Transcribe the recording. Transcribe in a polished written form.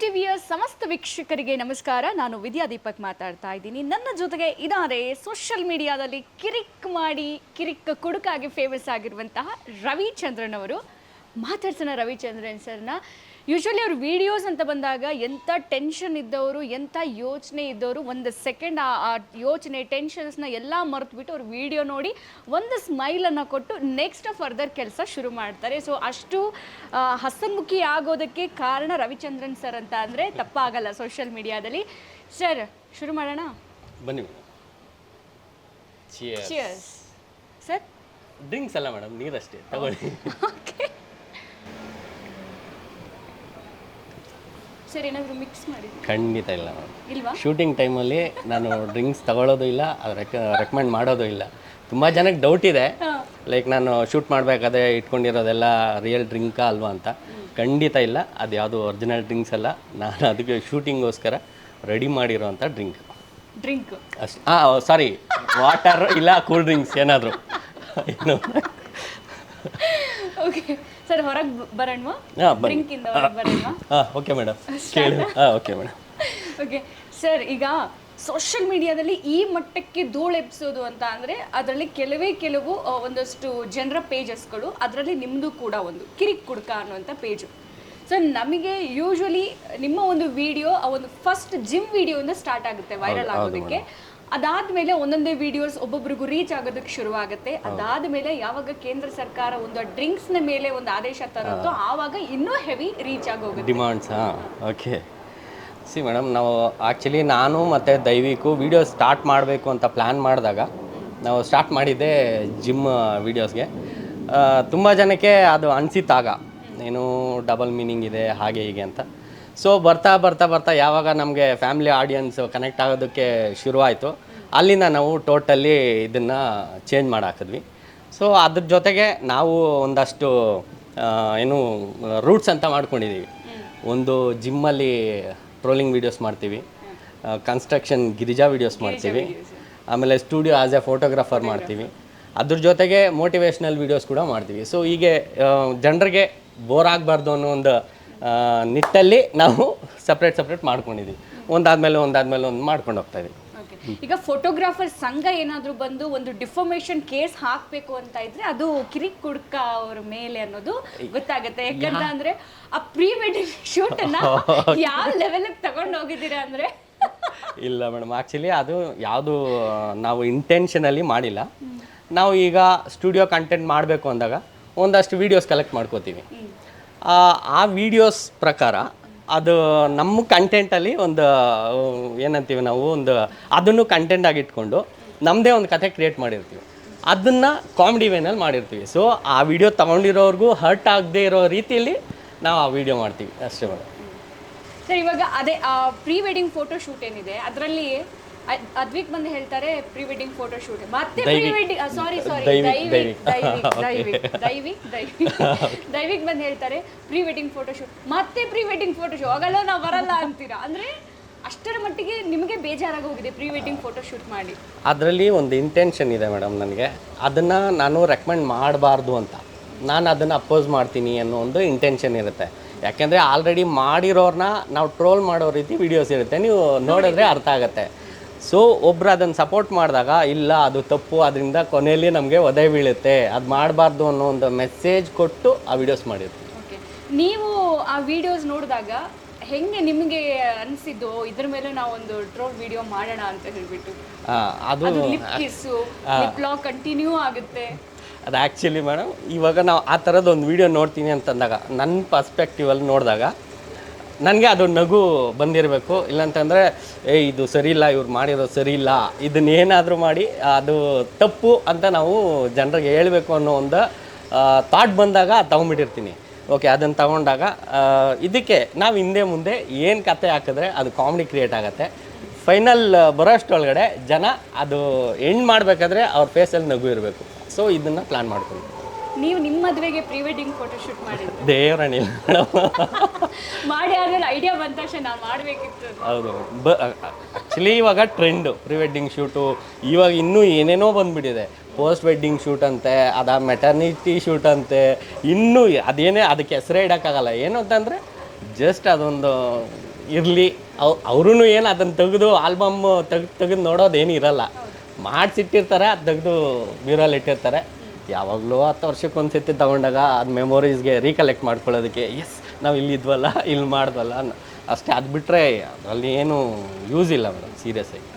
ಟಿವಿಯ ಸಮಸ್ತ ವೀಕ್ಷಕರಿಗೆ ನಮಸ್ಕಾರ. ನಾನು ವಿದ್ಯಾ ದೀಪಕ್ ಮಾತಾಡ್ತಾ ಇದ್ದೀನಿ. ನನ್ನ ಜೊತೆಗೆ ಇದ್ದಾರೆ ಸೋಷಿಯಲ್ ಮೀಡಿಯಾದಲ್ಲಿ ಕಿರಿಕ್ ಮಾಡಿ ಕಿರಿಕ್ ಕುಡುಕಾಗಿ ಫೇಮಸ್ ಆಗಿರುವಂತಹ ರವಿಚಂದ್ರನ್ ಅವರು. ಮಾತಾಡ್ಸೋಣ ರವಿಚಂದ್ರನ್ ಸರ್ನ. ಯೂಶ್ವಲಿ ಅವ್ರ ವಿಡಿಯೋಸ್ ಅಂತ ಬಂದಾಗ ಎಂಥ ಟೆನ್ಷನ್ ಇದ್ದವರು, ಎಂಥ ಯೋಚನೆ ಇದ್ದವರು ಒಂದು ಸೆಕೆಂಡ್ ಆ ಯೋಚನೆ ಟೆನ್ಷನ್ಸ್ನ ಎಲ್ಲ ಮರೆತುಬಿಟ್ಟು ಅವ್ರ ವಿಡಿಯೋ ನೋಡಿ ಒಂದು ಸ್ಮೈಲನ್ನು ಕೊಟ್ಟು ನೆಕ್ಸ್ಟ್ ಫರ್ದರ್ ಕೆಲಸ ಶುರು ಮಾಡ್ತಾರೆ. ಸೊ ಅಷ್ಟು ಹಸನ್ಮುಖಿ ಆಗೋದಕ್ಕೆ ಕಾರಣ ರವಿಚಂದ್ರನ್ ಸರ್ ಅಂತ ಅಂದರೆ ತಪ್ಪಾಗಲ್ಲ ಸೋಷಿಯಲ್ ಮೀಡಿಯಾದಲ್ಲಿ. ಸರ್ ಶುರು ಮಾಡೋಣ, ಬನ್ನಿ. Cheers sir. ಡ್ರಿಂಕ್ಸ್ ಅಲ್ಲ ಮೇಡಮ್, ನೀರಷ್ಟೇ ತಗೊಳ್ಳಿ. ಓಕೆ ಸರ್, ಏನಾದರೂ ಮಿಕ್ಸ್ ಮಾಡಿ? ಖಂಡಿತ ಇಲ್ಲ ಮೇಡಮ್, ಇಲ್ವಾ? ಶೂಟಿಂಗ್ ಟೈಮಲ್ಲಿ ನಾನು ಡ್ರಿಂಕ್ಸ್ ತಗೊಳ್ಳೋದು ಇಲ್ಲ, ಅದು ರೆಕಮೆಂಡ್ ಮಾಡೋದು ಇಲ್ಲ. ತುಂಬ ಜನಕ್ಕೆ ಡೌಟ್ ಇದೆ, ಲೈಕ್ ನಾನು ಶೂಟ್ ಮಾಡಬೇಕಾದ್ರೆ ಇಟ್ಕೊಂಡಿರೋದೆಲ್ಲ ರಿಯಲ್ ಡ್ರಿಂಕಾ ಅಲ್ವಾ ಅಂತ. ಖಂಡಿತ ಇಲ್ಲ, ಅದು ಯಾವುದು ಒರಿಜಿನಲ್ ಡ್ರಿಂಕ್ಸ್ ಅಲ್ಲ. ನಾನು ಅದಕ್ಕೆ ಶೂಟಿಂಗೋಸ್ಕರ ರೆಡಿ ಮಾಡಿರೋವಂಥ ಡ್ರಿಂಕ್ ಅಷ್ಟು. ಸಾರಿ, ವಾಟರ್ ಇಲ್ಲ ಕೂಲ್ ಡ್ರಿಂಕ್ಸ್ ಏನಾದರೂ. ಓಕೆ ಸರ್, ಹೊರಗೆ ಬರೋಣವಾ? ಡ್ರಿಂಕಿಂದ ಹೊರಗೆ ಬರೋಣವಾ? ಓಕೆ ಮೇಡಮ್, ಕೇಳಿ. Okay madam. ಓಕೆ ಸರ್, ಈಗ ಸೋಷಿಯಲ್ ಮೀಡಿಯಾದಲ್ಲಿ ಈ ಮಟ್ಟಕ್ಕೆ ಧೂಳು ಎಬ್ಸೋದು ಅಂತ ಅಂದರೆ ಅದರಲ್ಲಿ ಕೆಲವು ಒಂದಷ್ಟು ಜನರ ಪೇಜಸ್ಗಳು, ಅದರಲ್ಲಿ ನಿಮ್ಮದು ಕೂಡ ಒಂದು ಕಿರಿಕ್ ಕುಡ್ಕ ಅನ್ನುವಂಥ ಪೇಜು. ಸೊ ನಮಗೆ ಯೂಶ್ವಲಿ ನಿಮ್ಮ ಒಂದು ವಿಡಿಯೋ ಒಂದು ಫಸ್ಟ್ ಜಿಮ್ ವಿಡಿಯೋಯಿಂದ ಸ್ಟಾರ್ಟ್ ಆಗುತ್ತೆ ವೈರಲ್ ಆಗೋದಕ್ಕೆ. ಅದಾದಮೇಲೆ ಒಂದೊಂದೇ ವಿಡಿಯೋಸ್ ಒಬ್ಬೊಬ್ರಿಗೂ ರೀಚ್ ಆಗೋದಕ್ಕೆ ಶುರುವಾಗುತ್ತೆ. ಅದಾದಮೇಲೆ ಯಾವಾಗ ಕೇಂದ್ರ ಸರ್ಕಾರ ಒಂದು ಡ್ರಿಂಕ್ಸ್ನ ಮೇಲೆ ಒಂದು ಆದೇಶ ತರುತ್ತೋ ಆವಾಗ ಇನ್ನೂ ಹೆವಿ ರೀಚ್ ಆಗೋಗುತ್ತೆ ಡಿಮಾಂಡ್ಸ್. ಓಕೆ ಸಿ ಮೇಡಮ್, ನಾವು ಆ್ಯಕ್ಚುಲಿ ನಾನು ಮತ್ತು ದೈವಿಕು ವಿಡಿಯೋ ಸ್ಟಾರ್ಟ್ ಮಾಡಬೇಕು ಅಂತ ಪ್ಲ್ಯಾನ್ ಮಾಡಿದಾಗ ನಾವು ಸ್ಟಾರ್ಟ್ ಮಾಡಿದ್ದೆ ಜಿಮ್ ವೀಡಿಯೋಸ್ಗೆ. ತುಂಬ ಜನಕ್ಕೆ ಅದು ಅನಿಸಿತ್ತಾಗ ಏನು ಡಬಲ್ ಮೀನಿಂಗ್ ಇದೆ ಹಾಗೆ ಹೀಗೆ ಅಂತ. ಸೊ ಬರ್ತಾ ಯಾವಾಗ ನಮಗೆ ಫ್ಯಾಮಿಲಿ ಆಡಿಯನ್ಸ್ ಕನೆಕ್ಟ್ ಆಗೋದಕ್ಕೆ ಶುರುವಾಯಿತು, ಅಲ್ಲಿಂದ ನಾವು ಟೋಟಲಿ ಇದನ್ನು ಚೇಂಜ್ ಮಾಡಾಕಿದ್ವಿ. ಸೊ ಅದ್ರ ಜೊತೆಗೆ ನಾವು ಒಂದಷ್ಟು ಏನು ರೂಟ್ಸ್ ಅಂತ ಮಾಡ್ಕೊಂಡಿದ್ದೀವಿ. ಒಂದು ಜಿಮ್ಮಲ್ಲಿ ಟ್ರೋಲಿಂಗ್ ವೀಡಿಯೋಸ್ ಮಾಡ್ತೀವಿ, ಕನ್ಸ್ಟ್ರಕ್ಷನ್ ಗಿರಿಜಾ ವೀಡಿಯೋಸ್ ಮಾಡ್ತೀವಿ, ಆಮೇಲೆ ಸ್ಟುಡಿಯೋ ಆ್ಯಸ್ ಎ ಫೋಟೋಗ್ರಾಫರ್ ಮಾಡ್ತೀವಿ. ಅದ್ರ ಜೊತೆಗೆ ಮೋಟಿವೇಶ್ನಲ್ ವೀಡಿಯೋಸ್ ಕೂಡ ಮಾಡ್ತೀವಿ. ಸೊ ಹೀಗೆ ಜನರಿಗೆ ಬೋರ್ ಆಗಬಾರ್ದು ಅನ್ನೋ ಒಂದು ನಿಟ್ಟಲ್ಲಿ ನಾವು ಸಪ್ರೇಟ್ ಮಾಡ್ಕೊಂಡಿದ್ದೀವಿ. ಒಂದಾದ್ಮೇಲೆ ಒಂದು ಮಾಡ್ಕೊಂಡು ಹೋಗ್ತಾ ಇದ್ದೀವಿ. ಈಗ ಫೋಟೋಗ್ರಾಫರ್ ಸಂಘ ಏನಾದರೂ ಬಂದು ಒಂದು ಡಿಫಾಮೇಷನ್ ಕೇಸ್ ಹಾಕಬೇಕು ಅಂತ ಇದ್ರೆ ಅದು ಕಿರಿಕ್ ಕುಡ್ಕ ಅವ್ರ ಮೇಲೆ ಅನ್ನೋದು ಗೊತ್ತಾಗುತ್ತೆ. ಯಾಕಂದ್ರೆ ಅಂದ್ರೆ ಆ ಪ್ರೀ ವೆಡ್ಡಿಂಗ್ ಶೂಟ್ ಅನ್ನ ಯಾವ ಲೆವೆಲ್ಗೆ ತಗೊಂಡು ಹೋಗಿದ್ದೀರಾ ಅಂದ್ರೆ? ಇಲ್ಲ ಮೇಡಮ್, ಆ್ಯಕ್ಚುಲಿ ಅದು ಯಾವುದು ನಾವು ಇಂಟೆನ್ಷನಲ್ಲಿ ಮಾಡಿಲ್ಲ. ನಾವು ಈಗ ಸ್ಟುಡಿಯೋ ಕಂಟೆಂಟ್ ಮಾಡಬೇಕು ಅಂದಾಗ ಒಂದಷ್ಟು ವೀಡಿಯೋಸ್ ಕಲೆಕ್ಟ್ ಮಾಡ್ಕೋತೀವಿ. ಆ ವಿಡಿಯೋಸ್ ಪ್ರಕಾರ ಅದು ನಮ್ಮ ಕಂಟೆಂಟಲ್ಲಿ ಒಂದು ಏನಂತೀವಿ ನಾವು ಒಂದು ಅದನ್ನು ಕಂಟೆಂಟಾಗಿ ಇಟ್ಕೊಂಡು ನಮ್ಮದೇ ಒಂದು ಕತೆ ಕ್ರಿಯೇಟ್ ಮಾಡಿರ್ತೀವಿ, ಅದನ್ನು ಕಾಮಿಡಿ ವೇನಲ್ಲಿ ಮಾಡಿರ್ತೀವಿ. ಸೊ ಆ ವಿಡಿಯೋ ತೊಗೊಂಡಿರೋರ್ಗೂ ಹರ್ಟ್ ಆಗದೆ ಇರೋ ರೀತಿಯಲ್ಲಿ ನಾವು ಆ ವಿಡಿಯೋ ಮಾಡ್ತೀವಿ ಅಷ್ಟೇ ಮೇಡಮ್. ಸರ್, ಇವಾಗ ಅದೇ ಪ್ರೀ ವೆಡ್ಡಿಂಗ್ ಫೋಟೋ ಶೂಟ್ ಏನಿದೆ ಅದರಲ್ಲಿ ಅದ್ವಿಕ್ ಬಂದು ಹೇಳ್ತಾರೆ ಪ್ರೀ ವೆಡ್ಡಿಂಗ್ ಫೋಟೋ ಶೂಟ್, ಮತ್ತೆ ಪ್ರೀ ವೆಡ್ಡಿಂಗ್ ದೈವಿಕ್ ಬಂದು ಹೇಳ್ತಾರೆ ಪ್ರೀ ವೆಡ್ಡಿಂಗ್ ಫೋಟೋ ಶೂಟ್, ಮತ್ತೆ ಪ್ರೀ ವೆಡ್ಡಿಂಗ್ ಫೋಟೋ ಶೂಟ್ ಆಗಲ್ಲ, ನಾವು ಬರಲ್ಲ ಅಂತೀರಾ. ಅಂದ್ರೆ ಅಷ್ಟರ ಮಟ್ಟಿಗೆ ನಿಮಗೆ ಬೇಜಾರಾಗಿ ಹೋಗಿದೆ ಪ್ರೀ ವೆಡ್ಡಿಂಗ್ ಫೋಟೋ ಶೂಟ್ ಮಾಡಿ? ಅದರಲ್ಲಿ ಒಂದು ಇಂಟೆನ್ಷನ್ ಇದೆ ಮೇಡಮ್ ನನಗೆ, ಅದನ್ನು ನಾನು ರೆಕಮೆಂಡ್ ಮಾಡಬಾರ್ದು ಅಂತ. ನಾನು ಅದನ್ನು ಅಪೋಸ್ ಮಾಡ್ತೀನಿ ಅನ್ನೋ ಒಂದು ಇಂಟೆನ್ಷನ್ ಇರುತ್ತೆ. ಯಾಕೆಂದರೆ ಆಲ್ರೆಡಿ ಮಾಡಿರೋರನ್ನ ನಾವು ಟ್ರೋಲ್ ಮಾಡೋ ರೀತಿ ವೀಡಿಯೋಸ್ ಇರುತ್ತೆ, ನೀವು ನೋಡಿದ್ರೆ ಅರ್ಥ ಆಗುತ್ತೆ. ಸೊ ಒಬ್ರು ಅದನ್ನು ಸಪೋರ್ಟ್ ಮಾಡಿದಾಗ ಇಲ್ಲ ಅದು ತಪ್ಪು, ಅದರಿಂದ ಕೊನೆಯಲ್ಲಿ ನಮಗೆ ಒದೆ ಬೀಳುತ್ತೆ, ಅದು ಮಾಡಬಾರ್ದು ಅನ್ನೋ ಒಂದು ಮೆಸೇಜ್ ಕೊಟ್ಟು ಆ ವಿಡಿಯೋಸ್ ಮಾಡಿರ್ತೀವಿ. ಓಕೆ, ನೀವು ಆ ವಿಡಿಯೋಸ್ ನೋಡಿದಾಗ ಹೆಂಗೆ ನಿಮಗೆ ಅನಿಸಿದ್ದು ಇದ್ರ ಮೇಲೆ ನಾವು ಒಂದು ಟ್ರೋಲ್ ವಿಡಿಯೋ ಮಾಡೋಣ ಅಂತ ಹೇಳ್ಬಿಟ್ಟು? ಅದು lip kiss, lip lock continue ಆಗುತ್ತೆ. ಅದು ಆ್ಯಕ್ಚುಲಿ ಮೇಡಮ್, ಇವಾಗ ನಾವು ಆ ಥರದ್ದು ಒಂದು ವಿಡಿಯೋ ನೋಡ್ತೀನಿ ಅಂತಂದಾಗ ನನ್ನ ಪರ್ಸ್ಪೆಕ್ಟಿವಲ್ಲಿ ನೋಡಿದಾಗ ನನಗೆ ಅದು ನಗು ಬಂದಿರಬೇಕು. ಇಲ್ಲಾಂತಂದರೆ ಇದು ಸರಿ ಇಲ್ಲ, ಇವ್ರು ಮಾಡಿರೋದು ಸರಿ ಇಲ್ಲ, ಇದನ್ನೇನಾದರೂ ಮಾಡಿ ಅದು ತಪ್ಪು ಅಂತ ನಾವು ಜನರಿಗೆ ಹೇಳಬೇಕು ಅನ್ನೋ ಒಂದು ಥಾಟ್ ಬಂದಾಗ ತೊಗೊಂಬಿಟ್ಟಿರ್ತೀನಿ. ಓಕೆ, ಅದನ್ನು ತಗೊಂಡಾಗ ಇದಕ್ಕೆ ನಾವು ಹಿಂದೆ ಮುಂದೆ ಏನು ಕತೆ ಹಾಕಿದ್ರೆ ಅದು ಕಾಮಿಡಿ ಕ್ರಿಯೇಟ್ ಆಗುತ್ತೆ. ಫೈನಲ್ ಬರೋಷ್ಟೊಳಗಡೆ ಜನ ಅದು ಎಂಡ್ ಮಾಡಬೇಕಾದ್ರೆ ಅವ್ರ ಫೇಸಲ್ಲಿ ನಗು ಇರಬೇಕು. ಸೊ ಇದನ್ನು ಪ್ಲ್ಯಾನ್ ಮಾಡ್ಕೊಂಡು ನೀವು ನಿಮ್ಮ ಮದುವೆಗೆ ಪ್ರೀ ವೆಡ್ಡಿಂಗ್ ಫೋಟೋ ಶೂಟ್ ಮಾಡಿದ್ರಿ? ದೇವರಣಿಲ್ಲ ಮಾಡಿ ಆದ್ಮೇಲೆ ಐಡಿಯಾ ಬಂದ ತಕ್ಷಣ ನಾವು ಮಾಡಬೇಕಿತ್ತು. ಹೌದು, ಆ್ಯಕ್ಚುಲಿ ಇವಾಗ ಟ್ರೆಂಡು ಪ್ರೀ ವೆಡ್ಡಿಂಗ್ ಶೂಟು. ಇವಾಗ ಇನ್ನೂ ಏನೇನೋ ಬಂದುಬಿಟ್ಟಿದೆ. ಪೋಸ್ಟ್ ವೆಡ್ಡಿಂಗ್ ಶೂಟ್ ಅಂತೆ, ಅದ ಮೆಟರ್ನಿಟಿ ಶೂಟ್ ಅಂತೆ, ಇನ್ನೂ ಅದೇನೇ ಅದಕ್ಕೆ ಹೆಸರೇ ಇಡೋಕ್ಕಾಗಲ್ಲ. ಏನು ಅಂತಂದರೆ ಜಸ್ಟ್ ಅದೊಂದು ಇರಲಿ ಅವ್ರೂ ಏನು ಅದನ್ನು ತೆಗೆದು ಆಲ್ಬಮ್ ತೆಗೆದು ನೋಡೋದೇನು ಇರಲ್ಲ, ಮಾಡಿಸಿಟ್ಟಿರ್ತಾರೆ, ಅದು ತೆಗೆದು ಬ್ಯೂರಲ್ಲಿ ಇಟ್ಟಿರ್ತಾರೆ. ಯಾವಾಗಲೂ 10 ವರ್ಷಕ್ಕೊಂದ್ಸತಿ ತೊಗೊಂಡಾಗ ಅದು ಮೆಮೊರೀಸ್ಗೆ ರೀಕಲೆಕ್ಟ್ ಮಾಡ್ಕೊಳ್ಳೋದಕ್ಕೆ ಎಸ್ ನಾವು ಇಲ್ಲಿದ್ವಲ್ಲ, ಇಲ್ಲಿ ಮಾಡಿದ್ವಲ್ಲ ಅಷ್ಟೇ. ಅದು ಬಿಟ್ಟರೆ ಅದರಲ್ಲಿ ಏನು ಯೂಸ್ ಇಲ್ಲ ಮೇಡಮ್, ಸೀರಿಯಸ್ ಆಗಿ.